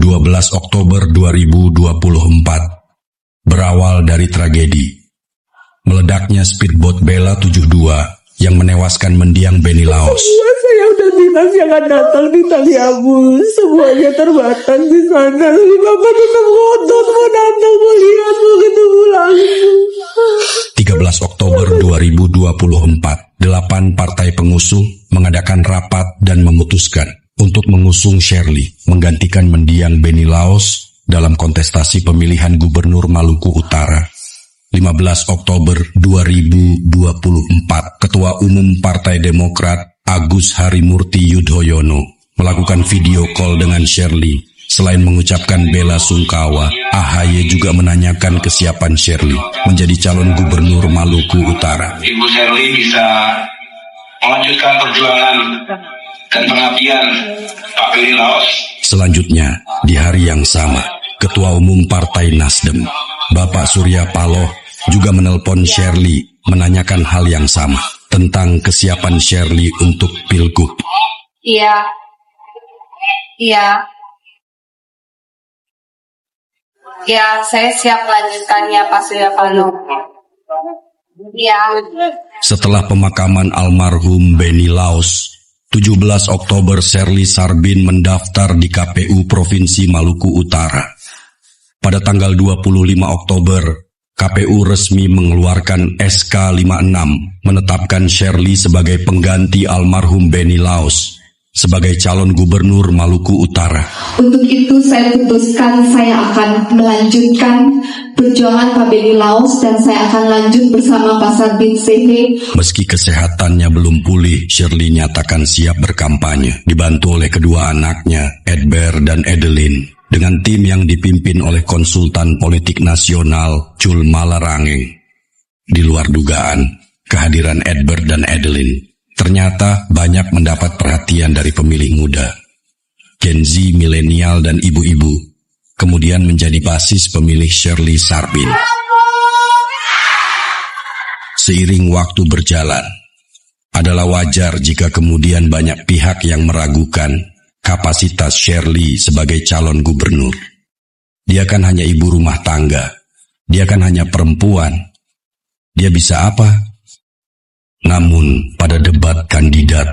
12 Oktober 2024 berawal dari tragedi. Meledaknya speedboat Bella 72 yang menewaskan mendiang Benny Laos. Saya udah bilang jangan datang di Taliabu, semuanya terbatas di sana. Tapi Bapak tetap ngotot mau datang, mau lihat, mau ketemu langsung. 13 Oktober 2024, 8 partai pengusung mengadakan rapat dan memutuskan untuk mengusung Shirley menggantikan mendiang Benny Laos dalam kontestasi pemilihan Gubernur Maluku Utara. 15 Oktober 2024, Ketua Umum Partai Demokrat Agus Harimurti Yudhoyono melakukan video call dengan Shirley. Selain mengucapkan bela sungkawa, AHY juga menanyakan kesiapan Shirley menjadi calon Gubernur Maluku Utara. Ibu Shirley bisa melanjutkan perjuangan dan pengabdian Pak Benny Laos. Selanjutnya, di hari yang sama, Ketua Umum Partai Nasdem, Bapak Surya Paloh, juga menelpon Shirley menanyakan hal yang sama tentang kesiapan Shirley untuk Pilgub. Iya. Ya, saya siap lanjutkannya Pak Surya Paloh. Iya. Setelah pemakaman almarhum Benny Laos, 17 Oktober Shirley Sarbin mendaftar di KPU Provinsi Maluku Utara. Pada tanggal 25 Oktober, KPU resmi mengeluarkan SK 56 menetapkan Shirley sebagai pengganti almarhum Benny Laos sebagai calon Gubernur Maluku Utara. Untuk itu saya putuskan saya akan melanjutkan perjuangan Pak Benny Laos dan saya akan lanjut bersama Pak Sarbin Sehe. Meski kesehatannya belum pulih, Shirley nyatakan siap berkampanye, dibantu oleh kedua anaknya, Edber dan Edelin, dengan tim yang dipimpin oleh konsultan politik nasional Cul Malarangeng. Di luar dugaan, kehadiran Edber dan Edelin ternyata banyak mendapat perhatian dari pemilih muda. Gen Z, milenial, dan ibu-ibu kemudian menjadi basis pemilih Shirley Sarbin. Seiring waktu berjalan, adalah wajar jika kemudian banyak pihak yang meragukan kapasitas Shirley sebagai calon gubernur. Dia kan hanya ibu rumah tangga, dia kan hanya perempuan, dia bisa apa? Namun, pada debat kandidat,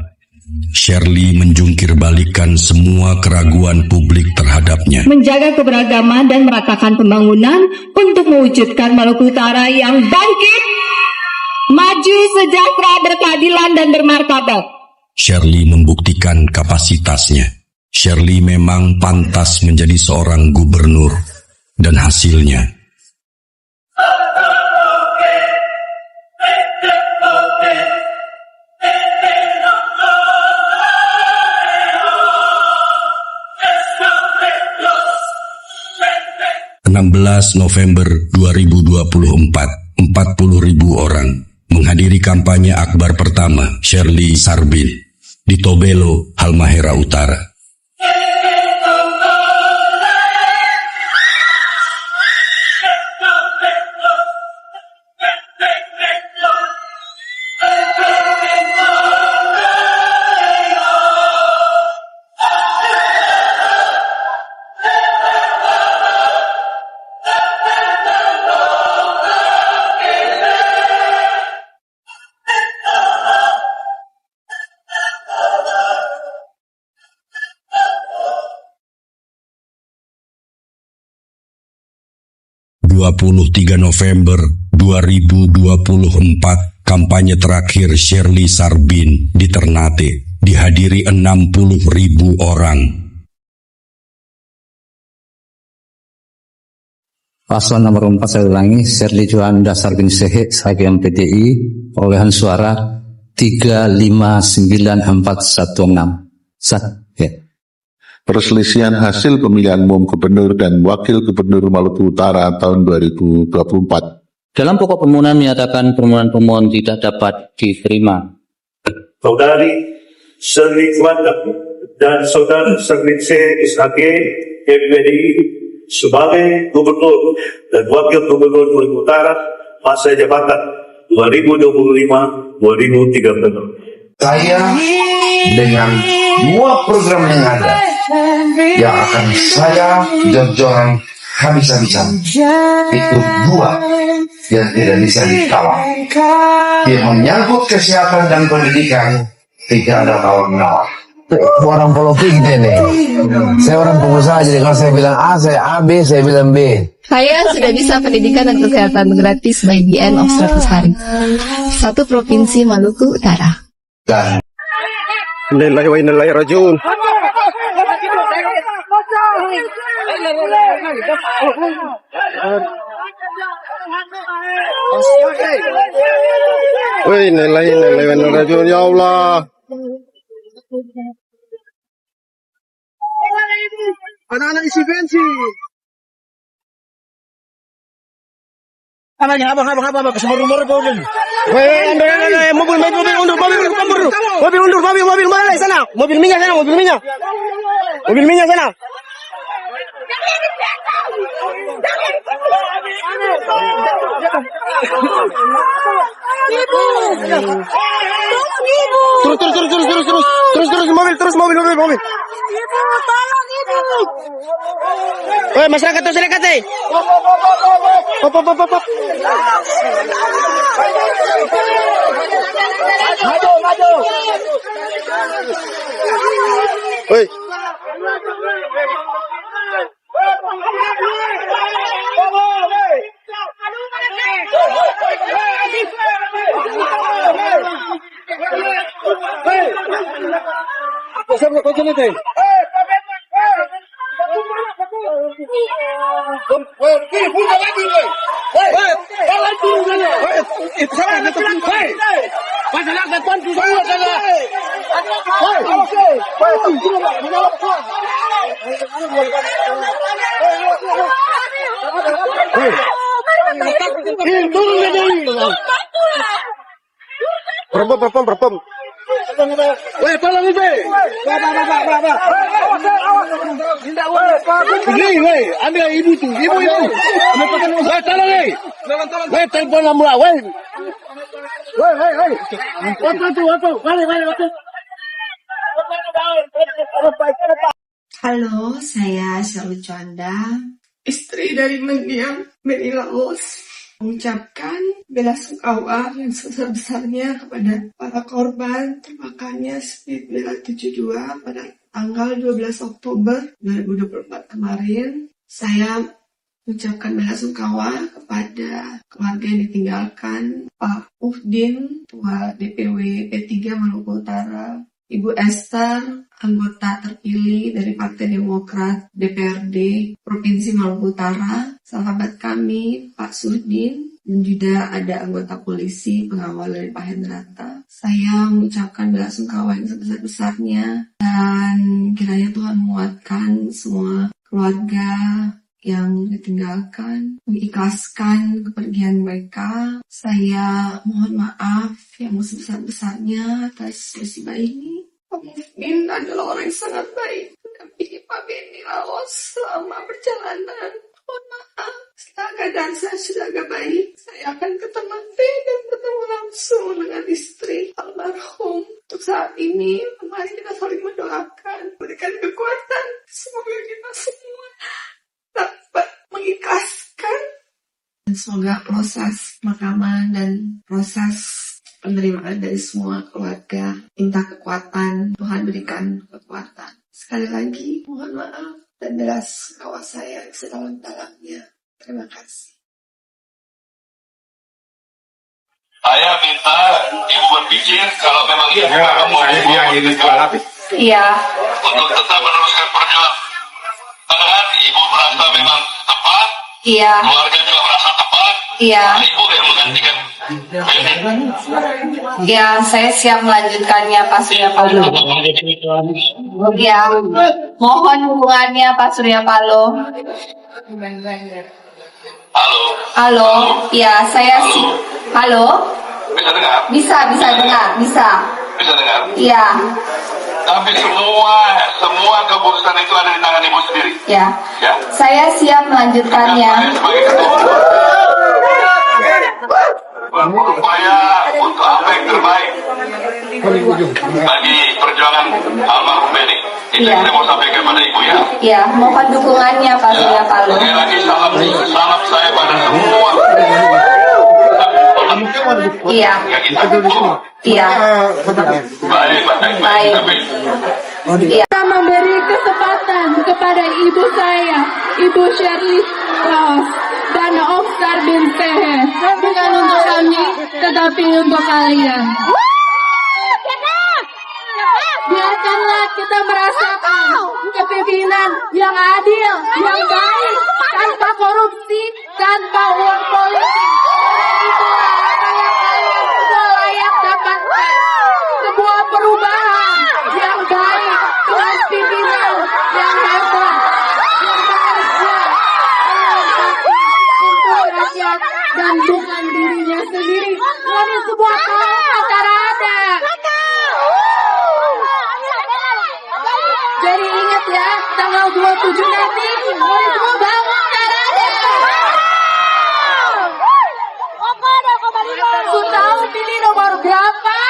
Shirley menjungkir balikan semua keraguan publik terhadapnya. Menjaga keberagaman dan meratakan pembangunan untuk mewujudkan Maluku Utara yang bangkit, maju, sejahtera, berkeadilan, dan bermartabat. Shirley membuktikan kapasitasnya. Shirley memang pantas menjadi seorang gubernur, dan hasilnya 16 November 2024, 40.000 orang menghadiri kampanye akbar pertama Shirley Sarbin di Tobelo, Halmahera Utara. (23 November 2024), kampanye terakhir Shirley Sarbin di Ternate dihadiri 60.000 orang. Paslon nomor 4 saya ulangi, Shirley Juanda Sarbin Sehe sebagai MPDI, perolehan suara 359.416. Perselisihan hasil pemilihan umum gubernur dan wakil gubernur Maluku Utara tahun 2024. Dalam pokok permohonan menyatakan permohonan pemohon tidak dapat diterima. Saudari Shirley Juanda dan Saudara Sarbin Sehe SHG MPDI sebagai gubernur dan wakil gubernur Maluku Utara masa jabatan 2025-2030. Saya dengan dua program yang ada, yang akan saya jor-joran habis-habisan itu dua yang tidak bisa ditawar. Yang menyangkut kesehatan dan pendidikan tidak ada tawar-menawar. Orang politik gitu nih. Saya orang pengusaha, jadi kalau saya bilang A, saya A, B, saya bilang B. Saya sudah bisa pendidikan dan kesehatan gratis by the end of 100 hari. Satu provinsi Maluku Utara. Dan Innalillahi wa inna ilaihi rajiun. Woi, innalillahi wa inna ilaihi rajiun, ya Allah. Anak-anak isi bensin. Anaknya abang, kesemua rumor apa udah? Woi, mobil mana sana? Mobil minyak sana. Terus mobil. Woi, masyarakat tuh silakan deh. Pop. Maju. Woi. Berpom. Woi, tolong ini. Woi, ambil ibu tuh. Ibu. Woi, tolong nih. Woi, telepon ambulans, woi. Woi. Waktu. Balik. Halo, saya Shirley Juanda, istri dari mendiang Beni Laos, mengucapkan belasungkawa yang sebesar-besarnya kepada para korban terbakarnya Speed Bella 72 pada tanggal 12 Oktober 2024 kemarin. Saya mengucapkan belasungkawa kepada keluarga yang ditinggalkan Pak Uhdin, Ketua DPW P3 Maluku Utara, Ibu Esther, anggota terpilih dari Partai Demokrat DPRD Provinsi Maluku Utara, sahabat kami Pak Surdin, dan juga ada anggota polisi pengawal dari Pak Hendrata. Saya mengucapkan belasungkawa yang sebesar-besarnya dan kiranya Tuhan menguatkan semua keluarga yang ditinggalkan, mengikhlaskan kepergian mereka. Saya mohon maaf yang sebesar-besarnya atas musibah ini. Pak Mufmin adalah orang yang sangat baik, mendampingi Pak Beni Laos selama perjalanan. Mohon maaf, setelah keadaan saya sudah agak baik, saya akan ke Temate dan bertemu langsung dengan istri almarhum. Untuk saat ini, mari kita saling mendoakan, berikan kekuatan, semoga kita semua dapat mengikhlaskan. Dan semoga proses pemakaman dan proses penerimaan dari semua keluarga minta kekuatan, Tuhan berikan kekuatan. Sekali lagi mohon maaf dan belasungkawa saya sedalam-dalamnya. Terima kasih. Saya minta Ibu berpikir kalau memang Ibu mau Iya. untuk tetap meneruskan perjuangan. Ibu merasa memang tepat. Iya. Keluarga juga merasa tepat. Iya. Ibu yang menggantikan. Ya, saya siap melanjutkannya Pak Surya Paloh. Ya, mohon hubungannya Pak Surya Paloh. Halo. Ya, saya Halo. Bisa dengar? Bisa dengar. Bisa dengar? Iya. Tapi semua keputusan itu ada di tangan Ibu sendiri. Ya. Saya siap melanjutkannya. Saya sebagai ketua berupaya untuk apa yang terbaik bagi perjuangan almarhum Beni. Itu yang saya mau sampaikan pada Ibu ya. Ya, mohon dukungannya Pak Surya Paloh. Sekali lagi salam saya pada semua. Iya. Iya. Baik. Kita memberi kesempatan kepada ibu saya, Ibu Shirley Laos dan Oksar bin Sehe, bukan untuk kami, tetapi untuk kalian. Biarkanlah kita merasakan kepemimpinan yang adil, yang baik, tanpa korupsi, tanpa uang politik. Itulah apa yang kalian semua layak dapatkan. Sebuah perubahan yang baik, dengan pimpinan yang hebat, yang bahagia, untuk rakyat dan bukan dirinya sendiri. Ini sebuah kata-kata. Jadi ingat ya, tanggal 27 nanti, mulai semua bangun caranya. Aku tahu pilih nomor berapa?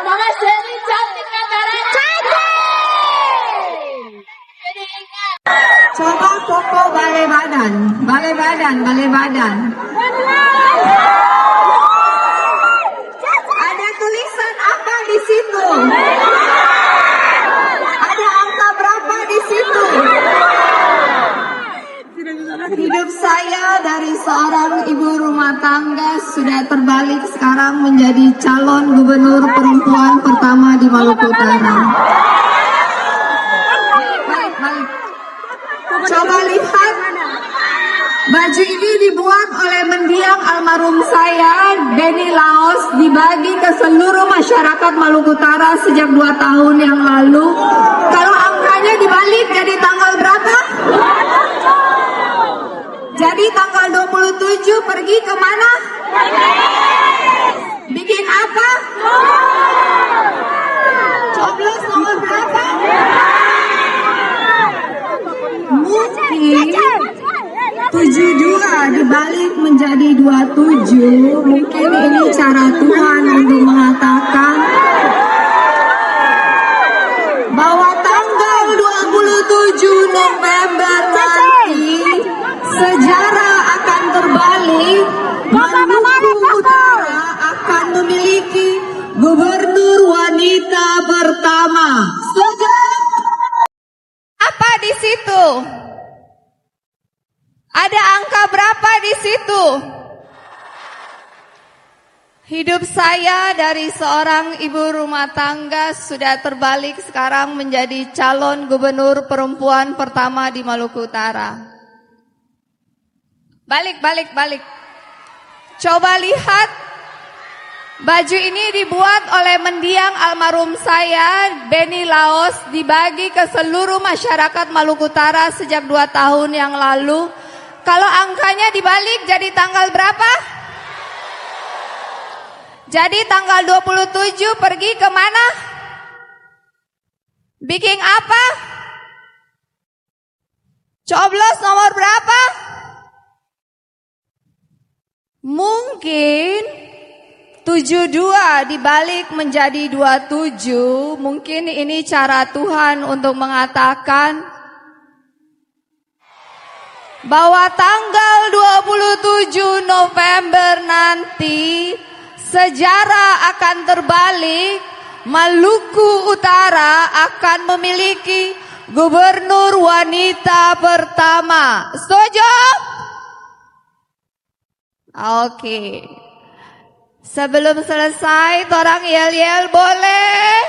Mama Sherly cantik kan caranya? Jadi ingat. Coba pokok balai badan. Ada tulisan apa di situ? Ada angka berapa di situ? Hidup saya dari seorang ibu rumah tangga sudah terbalik sekarang menjadi calon gubernur perempuan pertama di Maluku Utara. Balik. Coba lihat. Baju ini dibuat oleh mendiang almarhum saya, Benny Laos, dibagi ke seluruh masyarakat Maluku Utara sejak 2 tahun yang lalu. Kalau angkanya dibalik jadi tanggal berapa? Jadi tanggal 27 pergi kemana? Bikin apa? Coblos nomor berapa? Mungkin 72 dibalik menjadi 27. Mungkin ini cara Tuhan untuk mengatakan bahwa tanggal 27 November nanti sejarah akan terbalik. Maluku Utara akan memiliki gubernur wanita pertama. Setuju? Apa di situ? Ada angka berapa di situ? Hidup saya dari seorang ibu rumah tangga sudah terbalik sekarang menjadi calon gubernur perempuan pertama di Maluku Utara. Balik. Coba lihat, baju ini dibuat oleh mendiang almarhum saya, Benny Laos, dibagi ke seluruh masyarakat Maluku Utara sejak 2 tahun yang lalu. Kalau angkanya dibalik jadi tanggal berapa? Jadi tanggal 27 pergi kemana? Bikin apa? Coblos nomor berapa? Mungkin 72 dibalik menjadi 27. Mungkin ini cara Tuhan untuk mengatakan bahwa tanggal 27 November nanti sejarah akan terbalik. Maluku Utara akan memiliki gubernur wanita pertama. Setuju? Oke. Sebelum selesai, orang yel-yel boleh?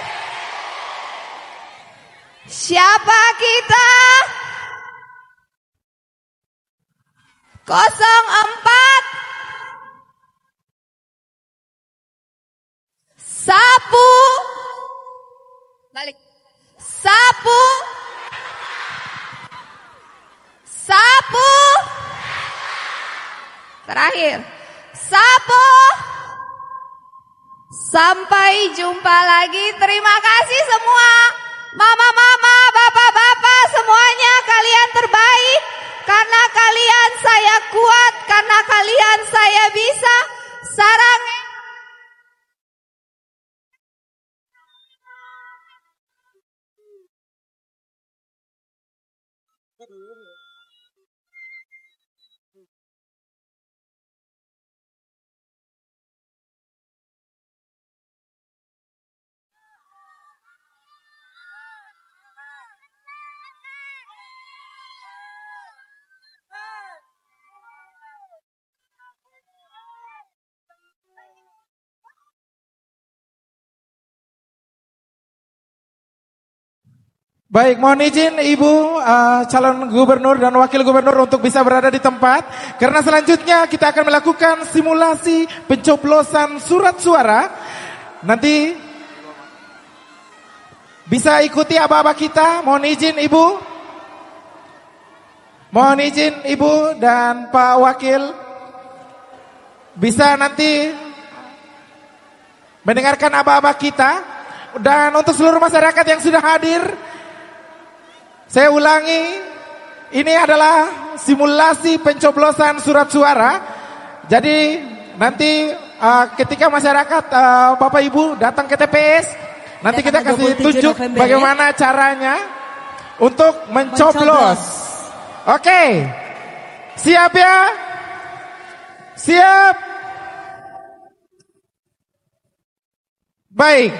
Siapa kita? 04 sapu balik sapu terakhir sapu. Sampai jumpa lagi. Terima kasih semua mama-mama, bapak-bapak, semuanya kalian terbaik. Karena kalian saya kuat, karena kalian saya bisa. Sarang Baik, mohon izin Ibu calon gubernur dan wakil gubernur untuk bisa berada di tempat. Karena selanjutnya kita akan melakukan simulasi pencoblosan surat suara. Nanti bisa ikuti aba-aba kita. Mohon izin Ibu. Mohon izin Ibu dan Pak Wakil. Bisa nanti mendengarkan aba-aba kita. Dan untuk seluruh masyarakat yang sudah hadir, saya ulangi, ini adalah simulasi pencoblosan surat suara. Jadi nanti ketika masyarakat Bapak Ibu datang ke TPS, nanti kita kasih tunjuk bagaimana caranya untuk mencoblos. Oke, siap ya? Siap? Baik.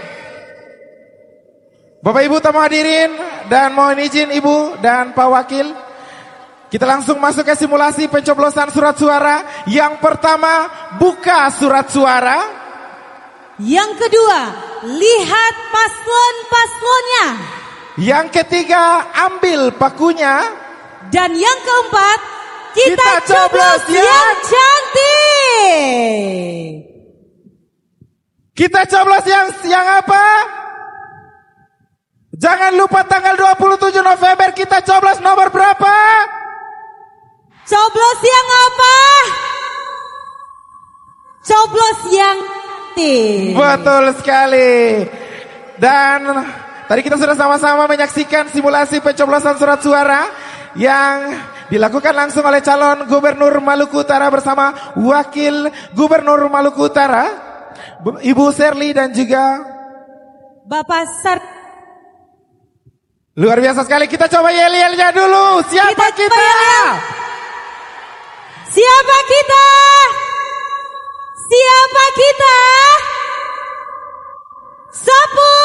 Bapak Ibu tamu hadirin dan mohon izin Ibu dan Pak Wakil, kita langsung masuk ke simulasi pencoblosan surat suara. Yang pertama, buka surat suara. Yang kedua, lihat paslon-paslonnya. Yang ketiga, ambil pakunya. Dan yang keempat, kita coblos yang cantik. Kita coblos yang apa? Jangan lupa tanggal 27 November kita coblos nomor berapa? Coblos yang apa? Coblos yang T. Betul sekali. Dan tadi kita sudah sama-sama menyaksikan simulasi pencoblosan surat suara yang dilakukan langsung oleh calon gubernur Maluku Utara bersama wakil gubernur Maluku Utara, Ibu Shirley dan juga Bapak Sar. Luar biasa sekali, kita coba yel-yelnya dulu. Siapa kita? Siapa kita? Siapa kita? Sapu.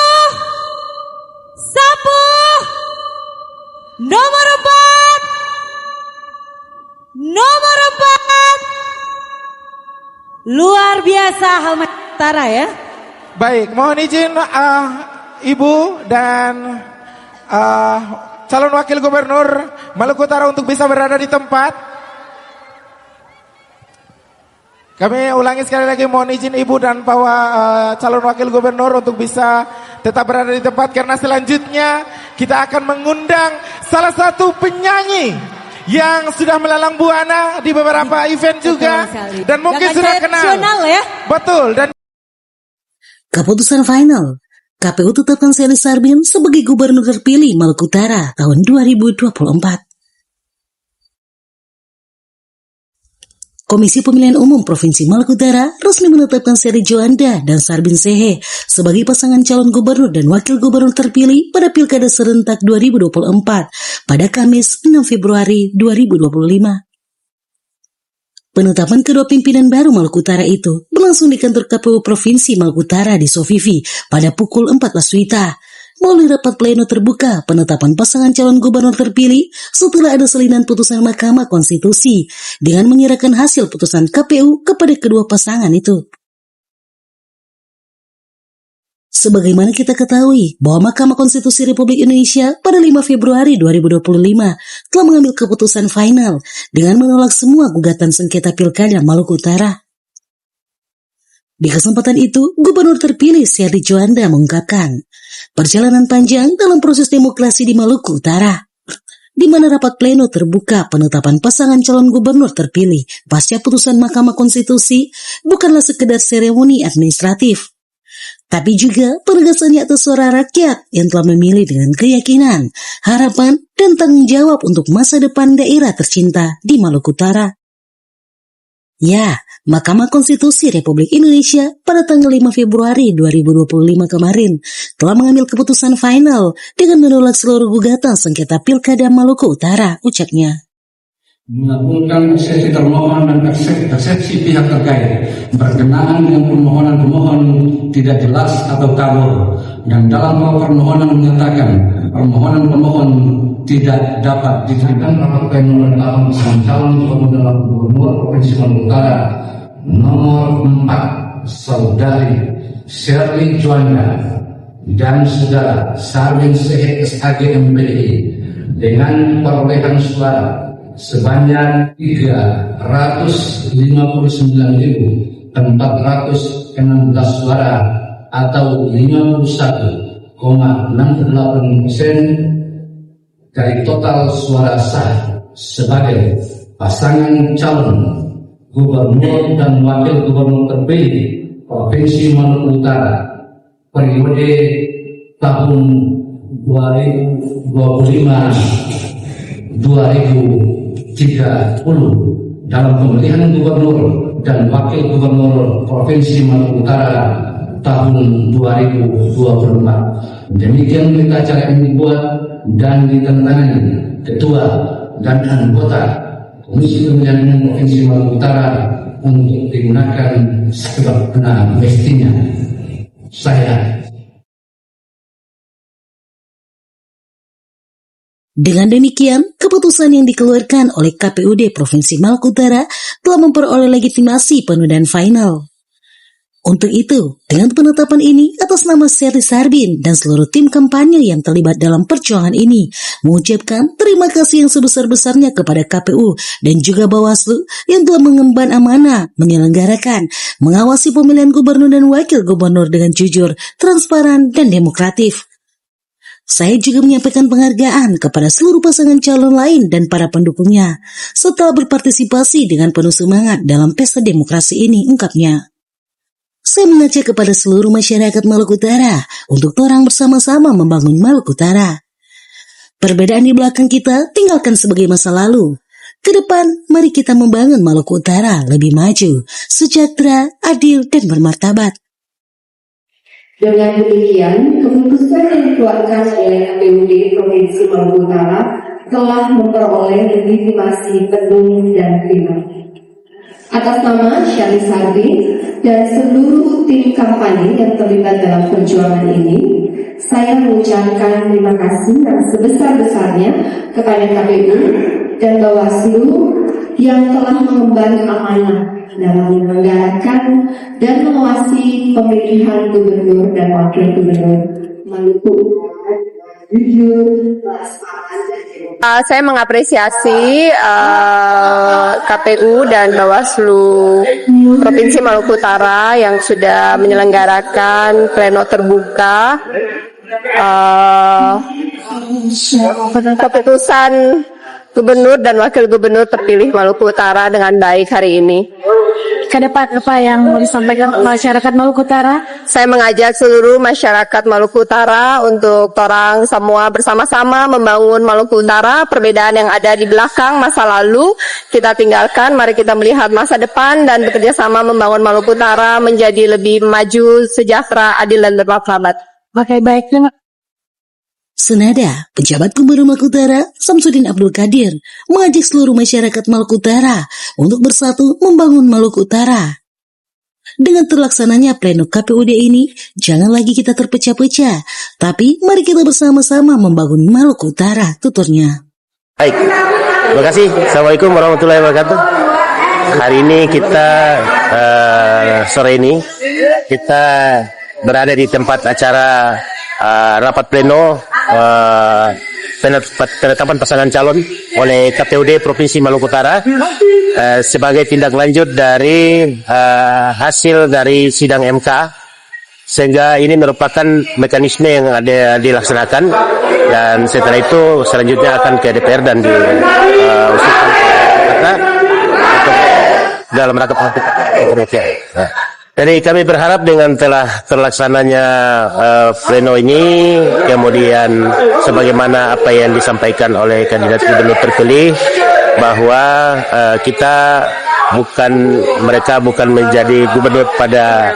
Sapu. Nomor 4. Nomor 4. Luar biasa Halmat Utara ya. Baik, mohon izin Ibu dan calon wakil gubernur Maluku Utara untuk bisa berada di tempat. Kami ulangi sekali lagi, mohon izin Ibu dan Pak calon wakil gubernur untuk bisa tetap berada di tempat karena selanjutnya kita akan mengundang salah satu penyanyi yang sudah melalang buana di beberapa event juga dan mungkin sudah kenal. Ya? Betul. Dan keputusan final, KPU tetapkan Selly Sarbin sebagai gubernur terpilih Maluku Utara tahun 2024. Komisi Pemilihan Umum Provinsi Maluku Utara resmi menetapkan Selly Juanda dan Sarbin Sehe sebagai pasangan calon gubernur dan wakil gubernur terpilih pada Pilkada Serentak 2024 pada Kamis 6 Februari 2025. Penetapan kedua pimpinan baru Maluku Utara itu berlangsung di kantor KPU Provinsi Maluku Utara di Sofifi pada pukul 14 WITA melalui rapat pleno terbuka penetapan pasangan calon gubernur terpilih setelah ada salinan putusan Mahkamah Konstitusi dengan menyerahkan hasil putusan KPU kepada kedua pasangan itu. Sebagaimana kita ketahui bahwa Mahkamah Konstitusi Republik Indonesia pada 5 Februari 2025 telah mengambil keputusan final dengan menolak semua gugatan sengketa Pilkada Maluku Utara. Di kesempatan itu, Gubernur terpilih Selly Juanda mengungkapkan perjalanan panjang dalam proses demokrasi di Maluku Utara, di mana rapat pleno terbuka penetapan pasangan calon gubernur terpilih pasca putusan Mahkamah Konstitusi bukanlah sekedar seremoni administratif, tapi juga penegasannya atas suara rakyat yang telah memilih dengan keyakinan, harapan, dan tanggung jawab untuk masa depan daerah tercinta di Maluku Utara. Ya, Mahkamah Konstitusi Republik Indonesia pada tanggal 5 Februari 2025 kemarin telah mengambil keputusan final dengan menolak seluruh gugatan sengketa Pilkada Maluku Utara, ucapnya. Melakukan eksepsi termohon dan eksepsi pihak terkait berkenaan dengan permohonan pemohon tidak jelas atau kabur, dan dalam permohonan menyatakan permohonan pemohon tidak dapat diterima. Rapat pleno dalam calon gubernur Provinsi Maluku Utara nomor 4 Saudari Sherly Juanda dan Saudara Sarbin Sehe SAG MPDI dengan perolehan suara sebanyak 359.416 suara atau 51,68% dari total suara sah sebagai pasangan calon gubernur dan wakil gubernur terpilih Provinsi Maluku Utara periode tahun 2025-2030 dalam pemilihan gubernur dan wakil gubernur Provinsi Maluku Utara tahun 2024. Demikian berita acara yang dibuat dan ditandatangani Ketua dan anggota Komisi Pemilihan Umum Provinsi Maluku Utara untuk digunakan sebagaimana mestinya. Dengan demikian, keputusan yang dikeluarkan oleh KPUD Provinsi Maluku Utara telah memperoleh legitimasi penuh dan final. Untuk itu, dengan penetapan ini atas nama Sherly Sarbin dan seluruh tim kampanye yang terlibat dalam perjuangan ini, mengucapkan terima kasih yang sebesar-besarnya kepada KPU dan juga Bawaslu yang telah mengemban amanah, menyelenggarakan, mengawasi pemilihan gubernur dan wakil gubernur dengan jujur, transparan, dan demokratif. Saya juga menyampaikan penghargaan kepada seluruh pasangan calon lain dan para pendukungnya, setelah berpartisipasi dengan penuh semangat dalam pesta demokrasi ini, ungkapnya. Saya mengajak kepada seluruh masyarakat Maluku Utara untuk orang bersama-sama membangun Maluku Utara. Perbedaan di belakang kita tinggalkan sebagai masa lalu. Ke depan, mari kita membangun Maluku Utara lebih maju, sejahtera, adil, dan bermartabat. Dengan demikian, keputusan yang dikeluarkan oleh KPUD Provinsi Maluku Utara telah memperoleh legitimasi penuh dan final. Atas nama Sherly Sarbin dan seluruh tim kampanye yang terlibat dalam perjuangan ini, saya mengucapkan terima kasih yang sebesar-besarnya kepada KPU dan Bawaslu yang telah mengemban amanah dalam menyelenggarakan dan mengawasi pemilihan gubernur dan wakil gubernur Maluku jujur, transparan, dan saya mengapresiasi KPU dan Bawaslu Provinsi Maluku Utara yang sudah menyelenggarakan pleno terbuka keputusan gubernur dan wakil gubernur terpilih Maluku Utara dengan baik hari ini. Ke depan apa yang mau disampaikan masyarakat Maluku Utara? Saya mengajak seluruh masyarakat Maluku Utara untuk orang semua bersama-sama membangun Maluku Utara. Perbedaan yang ada di belakang masa lalu kita tinggalkan. Mari kita melihat masa depan dan bekerja sama membangun Maluku Utara menjadi lebih maju, sejahtera, adil, dan bermartabat. Oke, baik. Senada, penjabat Gubernur Maluku Utara, Samsudin Abdul Qadir, mengajak seluruh masyarakat Maluku Utara untuk bersatu membangun Maluku Utara. Dengan terlaksananya pleno KPUD ini, jangan lagi kita terpecah-pecah, tapi mari kita bersama-sama membangun Maluku Utara, tuturnya. Baik, terima kasih. Assalamualaikum warahmatullahi wabarakatuh. Hari ini kita, sore ini, kita berada di tempat acara rapat pleno penetapan pasangan calon oleh KPUD Provinsi Maluku Utara sebagai tindak lanjut dari hasil dari sidang MK, sehingga ini merupakan mekanisme yang ada dilaksanakan, dan setelah itu selanjutnya akan ke DPR dan diusulkan dalam rangka penelitian. Jadi kami berharap dengan telah terlaksananya pleno ini, kemudian sebagaimana apa yang disampaikan oleh kandidat gubernur terpilih, bahwa mereka bukan menjadi gubernur pada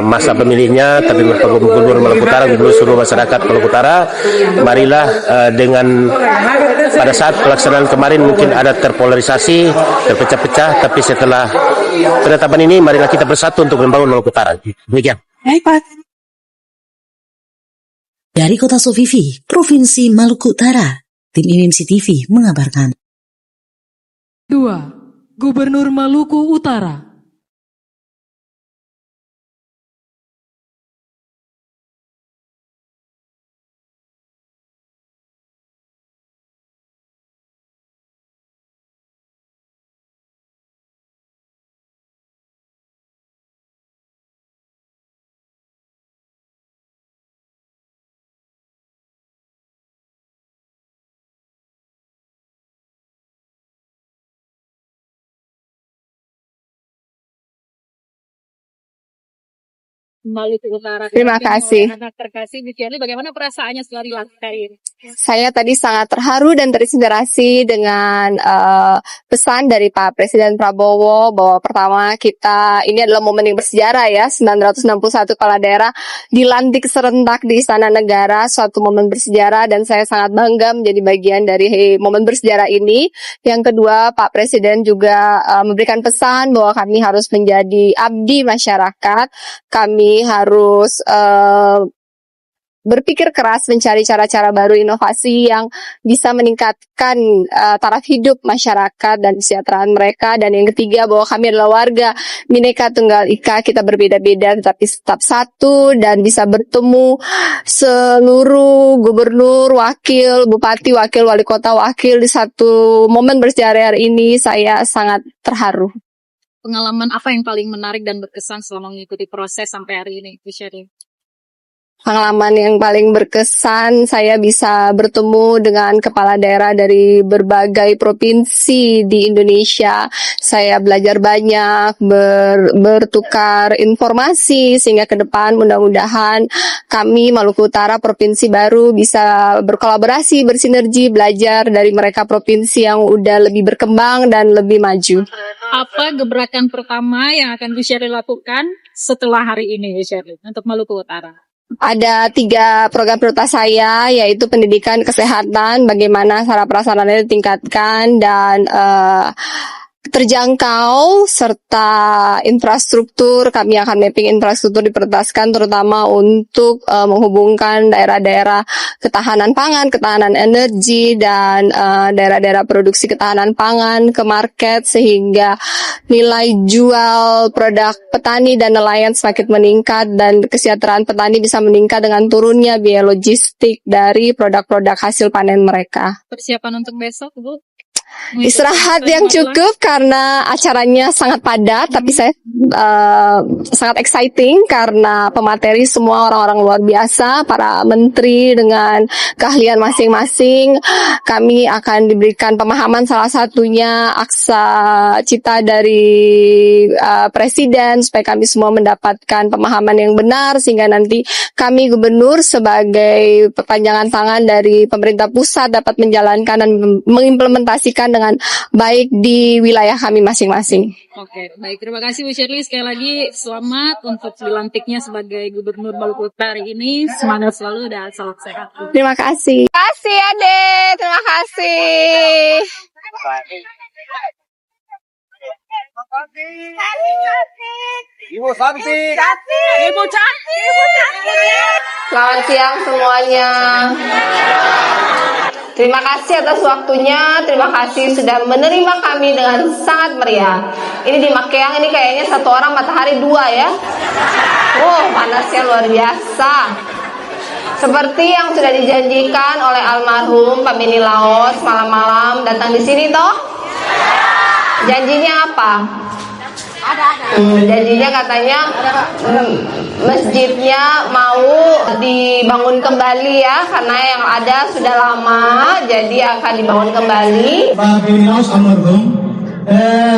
masa pemilihnya, tapi merupakan gubernur Maluku Utara, gubernur seluruh masyarakat Maluku Utara. Marilah dengan pada saat pelaksanaan kemarin mungkin ada terpolarisasi, terpecah-pecah, tapi setelah penetapan ini marilah kita bersatu untuk membangun Maluku Utara. Demikian. Dari Kota Sofifi, Provinsi Maluku Utara, tim IMMC TV mengabarkan. 2. Gubernur Maluku Utara. Maluku Utara. Terima kasih. Anak terkasih, Bu Shirley, bagaimana perasaannya setelah dilantik ini? Saya tadi sangat terharu dan terinspirasi dengan pesan dari Pak Presiden Prabowo bahwa pertama ini adalah momen yang bersejarah ya, 961 kepala daerah dilantik serentak di Istana Negara, suatu momen bersejarah dan saya sangat bangga menjadi bagian dari momen bersejarah ini. Yang kedua, Pak Presiden juga memberikan pesan bahwa kami harus menjadi abdi masyarakat, kami harus berpikir keras mencari cara-cara baru inovasi yang bisa meningkatkan taraf hidup masyarakat dan kesejahteraan mereka. Dan yang ketiga bahwa kami adalah warga Bhinneka Tunggal Ika, kita berbeda-beda tetapi tetap satu dan bisa bertemu seluruh gubernur, wakil, bupati, wakil, wali kota, wakil di satu momen bersejarah ini. Saya sangat terharu. Pengalaman apa yang paling menarik dan berkesan selama mengikuti proses sampai hari ini, Bu Shirley? Pengalaman yang paling berkesan, saya bisa bertemu dengan kepala daerah dari berbagai provinsi di Indonesia. Saya belajar banyak, bertukar informasi, sehingga ke depan mudah-mudahan kami Maluku Utara, provinsi baru, bisa berkolaborasi, bersinergi, belajar dari mereka provinsi yang udah lebih berkembang dan lebih maju. Apa gebrakan pertama yang akan Bu Shirley lakukan setelah hari ini, Bu Shirley, untuk Maluku Utara? Ada 3 program prioritas saya, yaitu pendidikan, kesehatan, bagaimana sarana prasarananya ditingkatkan dan terjangkau, serta infrastruktur. Kami akan mapping infrastruktur diprioritaskan terutama untuk menghubungkan daerah-daerah ketahanan pangan, ketahanan energi, dan daerah-daerah produksi ketahanan pangan ke market, sehingga nilai jual produk petani dan nelayan semakin meningkat dan kesejahteraan petani bisa meningkat dengan turunnya biaya logistik dari produk-produk hasil panen mereka. Persiapan untuk besok, Bu? Istirahat yang cukup karena acaranya sangat padat, tapi saya sangat exciting karena pemateri semua orang-orang luar biasa, para menteri dengan keahlian masing-masing. Kami akan diberikan pemahaman, salah satunya aksa cita dari Presiden, supaya kami semua mendapatkan pemahaman yang benar, sehingga nanti kami gubernur sebagai perpanjangan tangan dari pemerintah pusat dapat menjalankan dan mengimplementasikan dengan baik di wilayah kami masing-masing. Oke, baik. Terima kasih Bu Shirley. Sekali lagi selamat untuk dilantiknya sebagai Gubernur Maluku Utara ini. Semangat selalu dan salam sehat. Terima kasih. Terima kasih Ade. Terima kasih. Ibu cantik. Ibu cantik. Selamat siang semuanya. Terima kasih atas waktunya, terima kasih sudah menerima kami dengan sangat meriah. Ini di Makeang ini kayaknya satu orang matahari 2 ya. Panasnya luar biasa. Seperti yang sudah dijanjikan oleh almarhum Pak Beni Laos malam-malam datang di sini toh. Janjinya apa? Janjinya katanya masjidnya mau dibangun kembali ya, karena yang ada sudah lama, jadi akan dibangun kembali. Pak Beni Laos almarhum,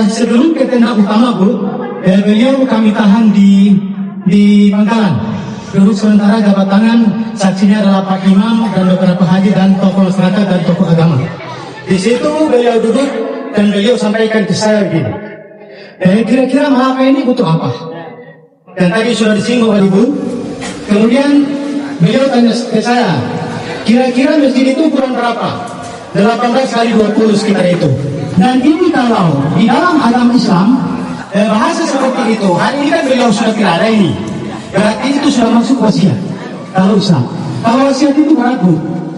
sebelum ke tenda utama Bu, beliau kami tahan di Bangkalan. duduk sementara jabat tangan, saksinya adalah Pak Imam dan beberapa haji dan tokoh masyarakat dan tokoh agama. Di situ beliau duduk dan beliau sampaikan ke saya begini, kira-kira Malaka ini butuh apa? Dan tadi sudah disinggung oleh Ibu. Kemudian beliau tanya ke saya, kira-kira masjid itu ukuran berapa? 18 kali 20 sekitar itu. Dan ini kalau di dalam agama Islam bahasa seperti itu, hari ini kan beliau sudah tidak ada ini, berarti itu sudah masuk wasiat kalau Islam. Kalau wasiat itu ragu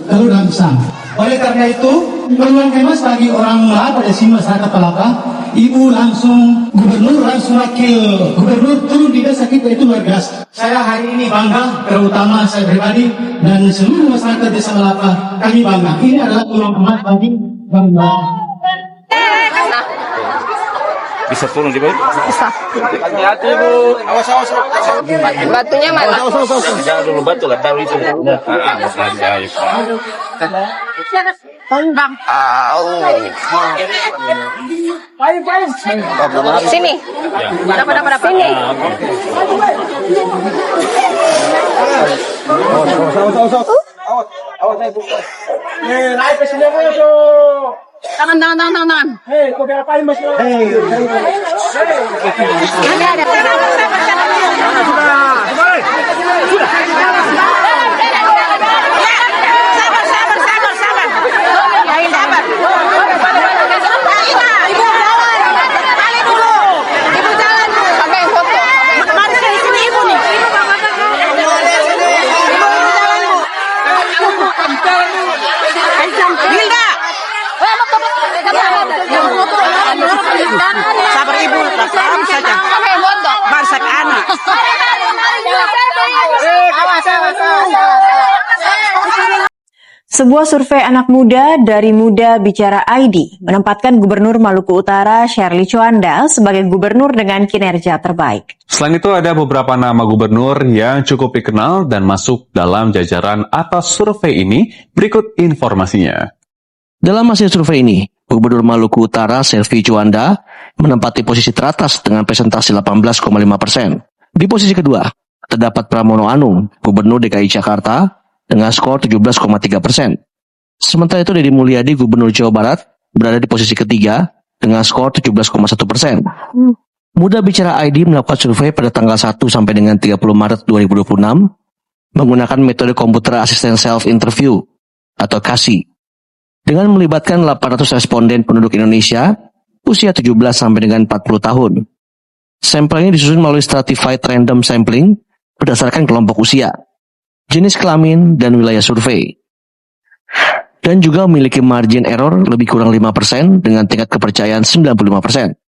kalau dalam Islam. Oleh karena itu, peluang kemas bagi orang Malaka pada sini masyarakat Malaka, Ibu langsung gubernur, langsung wakil gubernur turun di desa kita itu luar biasa. Saya hari ini bangga, terutama saya pribadi dan seluruh masyarakat desa Malaka, kami bangga. Ini adalah peluang emas bagi bangga. Bisa turun di bawah? Bisa. Hati-hati Bu. Awas. Batunya mana? Jangan dulu batu lah, taruh itu. Bang. Sini. Dapat sini. Awas. Naik ke sini aja. Tangan. Hei, kau ngapain Mas? Hei. Ada. Sabar Ibu, sabar saja. Masak anak. Sebuah survei anak muda dari Muda Bicara ID menempatkan Gubernur Maluku Utara Shirley Juanda sebagai gubernur dengan kinerja terbaik. Selain itu ada beberapa nama gubernur yang cukup dikenal dan masuk dalam jajaran atas survei ini. Berikut informasinya. Dalam hasil survei ini, Gubernur Maluku Utara Shirley Juanda menempati posisi teratas dengan presentasi 18,5%. Di posisi kedua, terdapat Pramono Anung, Gubernur DKI Jakarta, dengan skor 17,3%. Sementara itu Deddy Mulyadi, Gubernur Jawa Barat, berada di posisi ketiga dengan skor 17,1%. Muda Bicara ID melakukan survei pada tanggal 1 sampai dengan 30 Maret 2026 menggunakan metode komputer asisten self-interview atau KASI. Dengan melibatkan 800 responden penduduk Indonesia usia 17 sampai dengan 40 tahun. Sampel ini disusun melalui stratified random sampling berdasarkan kelompok usia, jenis kelamin, dan wilayah survei. Dan juga memiliki margin error lebih kurang 5% dengan tingkat kepercayaan 95%.